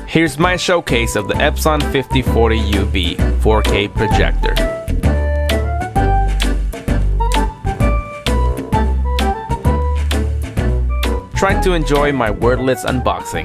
Here's my showcase of the Epson 5040UB 4K projector. Try to enjoy my wordless unboxing.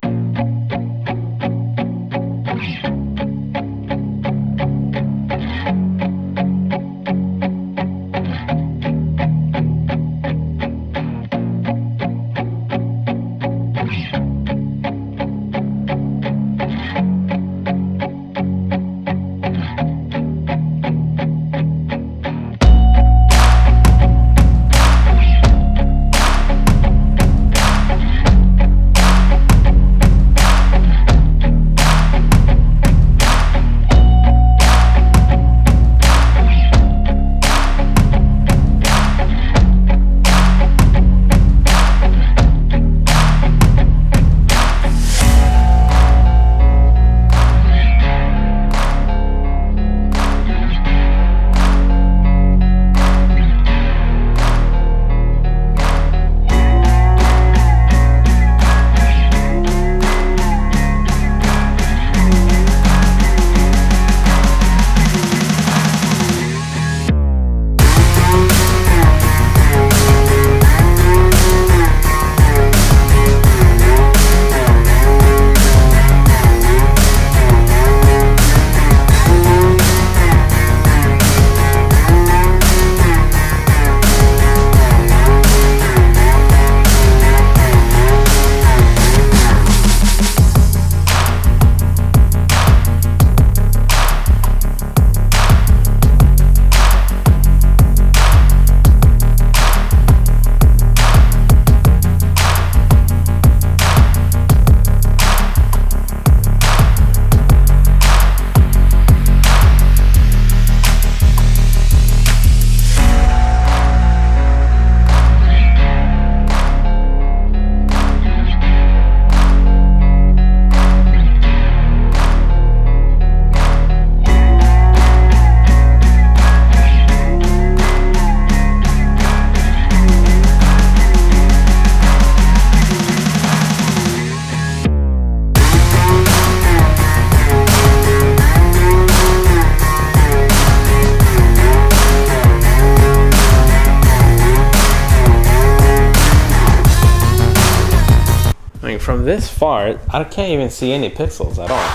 From this far, I can't even see any pixels at all.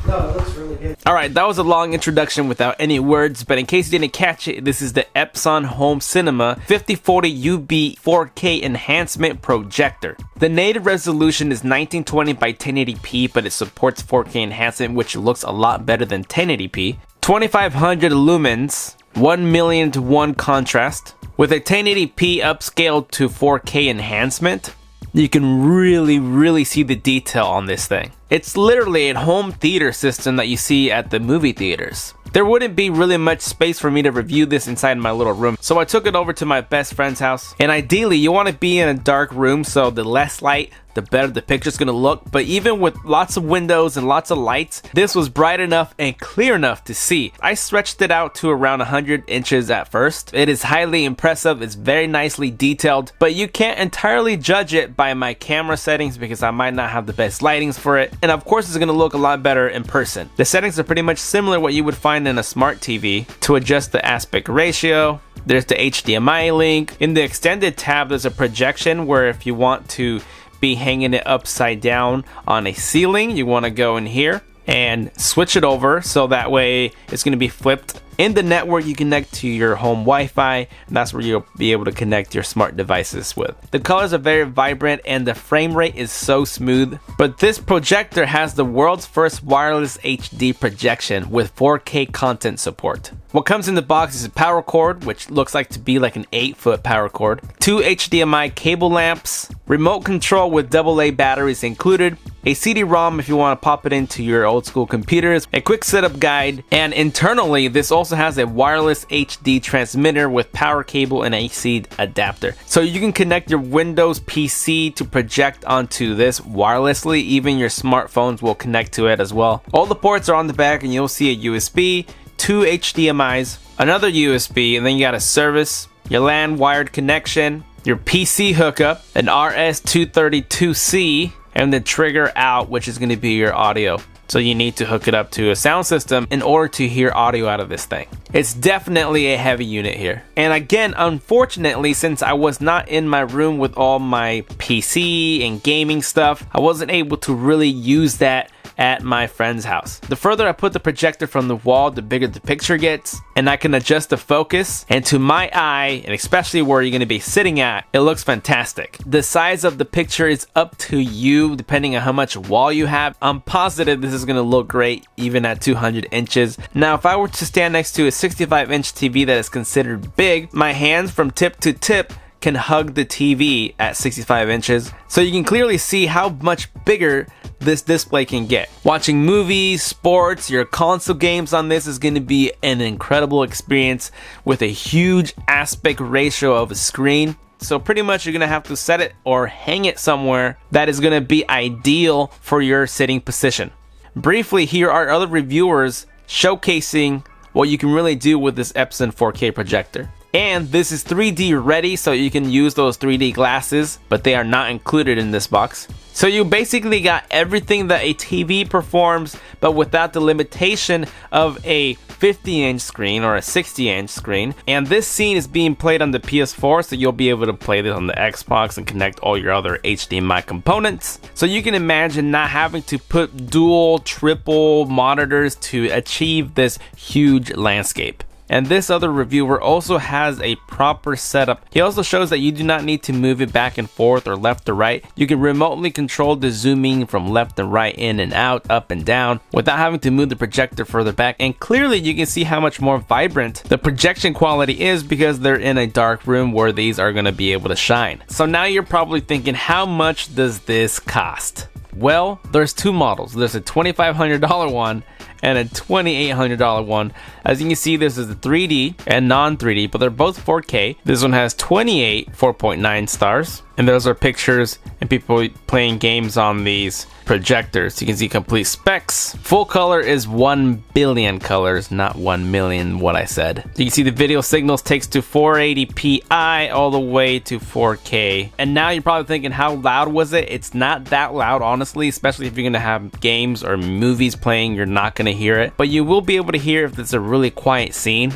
No, it looks really good. Alright, that was a long introduction without any words, but in case you didn't catch it, this is the Epson Home Cinema 5040UB 4K Enhancement Projector. The native resolution is 1920 by 1080p, but it supports 4K enhancement, which looks a lot better than 1080p. 2500 lumens, 1,000,000:1 contrast. With a 1080p upscaled to 4K enhancement, you can really see the detail on this thing. It's literally a home theater system that you see at the movie theaters. There wouldn't be really much space for me to review this inside my little room, so I took it over to my best friend's house. And ideally, you want to be in a dark room, so the less light, the better the picture's gonna look. But even with lots of windows and lots of lights, this was bright enough and clear enough to see. I stretched it out to around 100 inches at first. It is highly impressive, it's very nicely detailed, but you can't entirely judge it by my camera settings because I might not have the best lightings for it. And of course, it's gonna look a lot better in person. The settings are pretty much similar to what you would find in a smart TV. To adjust the aspect ratio, there's the HDMI link. In the extended tab, there's a projection where if you want to be hanging it upside down on a ceiling, you want to go in here and switch it over so that way it's going to be flipped. In the network, you connect to your home Wi-Fi, and that's where you'll be able to connect your smart devices with. The colors are very vibrant and the frame rate is so smooth. But this projector has the world's first wireless HD projection with 4K content support. What comes in the box is a power cord, which looks like to be like an 8-foot power cord, 2 HDMI cable lamps, remote control with AA batteries included, a CD-ROM if you want to pop it into your old school computers, a quick setup guide, and internally this also has a wireless HD transmitter with power cable and AC adapter. So you can connect your Windows PC to project onto this wirelessly. Even your smartphones will connect to it as well. All the ports are on the back and you'll see a USB, 2 HDMIs, another USB, and then you got a service, your LAN wired connection, your PC hookup, an RS-232C, and the trigger out, which is going to be your audio. So you need to hook it up to a sound system in order to hear audio out of this thing. It's definitely a heavy unit here. And again, unfortunately, since I was not in my room with all my PC and gaming stuff, I wasn't able to really use that at my friend's house. The further I put the projector from the wall, the bigger the picture gets, and I can adjust the focus, and to my eye, and especially where you're going to be sitting at, it looks fantastic. The size of the picture is up to you depending on how much wall you have. I'm positive this is going to look great even at 200 inches. Now if I were to stand next to a 65-inch TV that is considered big, my hands from tip to tip can hug the TV at 65 inches. So you can clearly see how much bigger this display can get. Watching movies, sports, your console games on this is going to be an incredible experience with a huge aspect ratio of a screen. So pretty much you're going to have to set it or hang it somewhere that is going to be ideal for your sitting position. Briefly, here are other reviewers showcasing what you can really do with this Epson 4K projector. And this is 3D ready, so you can use those 3D glasses, but they are not included in this box. So you basically got everything that a TV performs, but without the limitation of a 50-inch screen or a 60-inch screen. And this scene is being played on the PS4, so you'll be able to play this on the Xbox and connect all your other HDMI components. So you can imagine not having to put dual, triple monitors to achieve this huge landscape. And this other reviewer also has a proper setup. He also shows that you do not need to move it back and forth or left to right. You can remotely control the zooming from left and right, in and out, up and down, without having to move the projector further back. And clearly you can see how much more vibrant the projection quality is because they're in a dark room where these are going to be able to shine. So now you're probably thinking, how much does this cost? Well, there's two models. There's a $2,500 one and a $2,800 one. As you can see, this is the 3D and non-3D, but they're both 4K. This one has 28 4.9 stars, and those are pictures and people playing games on these projectors. You can see complete specs. Full color is 1 billion colors, not 1 million what I said. You can see the video signals takes to 480p all the way to 4K. And now you're probably thinking, how loud was it? It's not that loud, honestly, especially if you're gonna have games or movies playing, you're not gonna hear it. But you will be able to hear if it's a really quiet scene.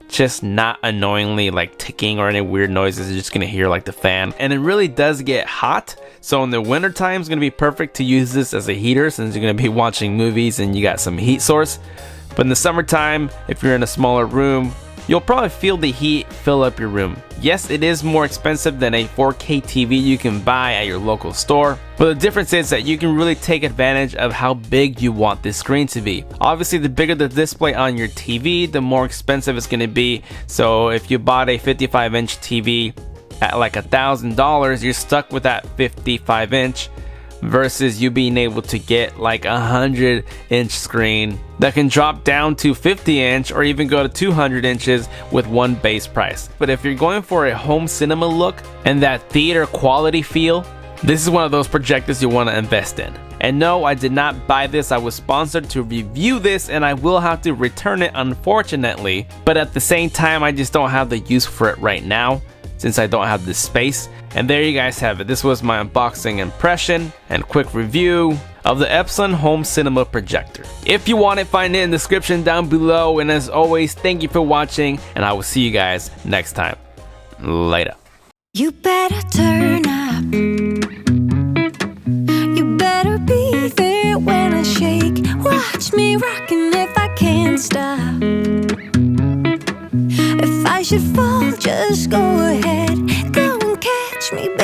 Just not annoyingly like ticking or any weird noises. You're just gonna hear like the fan, and it really does get hot. So in the winter time, it's gonna be perfect to use this as a heater since you're gonna be watching movies and you got some heat source. But in the summertime, if you're in a smaller room, you'll probably feel the heat fill up your room. Yes, it is more expensive than a 4K TV you can buy at your local store, but the difference is that you can really take advantage of how big you want this screen to be. Obviously, the bigger the display on your TV, the more expensive it's going to be. So if you bought a 55-inch TV at like $1,000, you're stuck with that 55-inch versus you being able to get like a 100-inch screen that can drop down to 50-inch or even go to 200 inches with one base price. But if you're going for a home cinema look and that theater quality feel, this is one of those projectors you want to invest in. And no, I did not buy this. I was sponsored to review this and I will have to return it, unfortunately. But at the same time, I just don't have the use for it right now since I don't have the space. And there you guys have it. This was my unboxing impression and quick review of the Epson Home Cinema Projector. If you want it, find it in the description down below. And as always, thank you for watching and I will see you guys next time. Later. You better turn up. You better be there when I shake. Watch me rockin' if I can't stop. If I should fall, just go ahead. Go and catch me, baby.